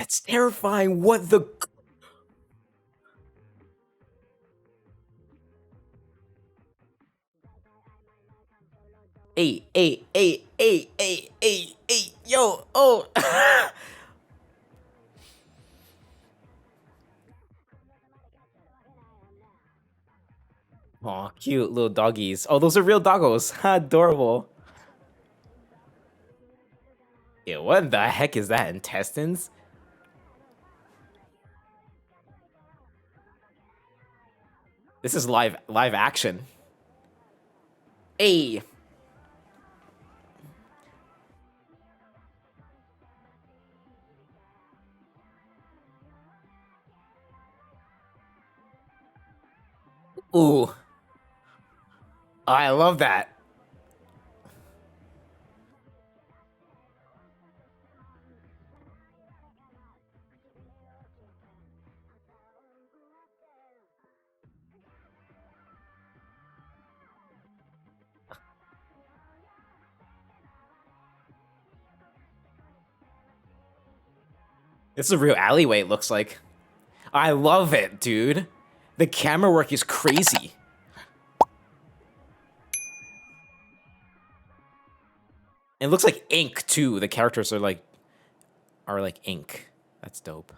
That's terrifying. What the? Hey, yo, oh. Aw, cute little doggies. Oh, those are real doggos. Adorable. Yeah, what the heck is that? Intestines? This is live action. Hey. Ooh. I love that. This is a real alleyway, it looks like. I love it, dude. The camera work is crazy. It looks like ink too. The characters are like ink. That's dope.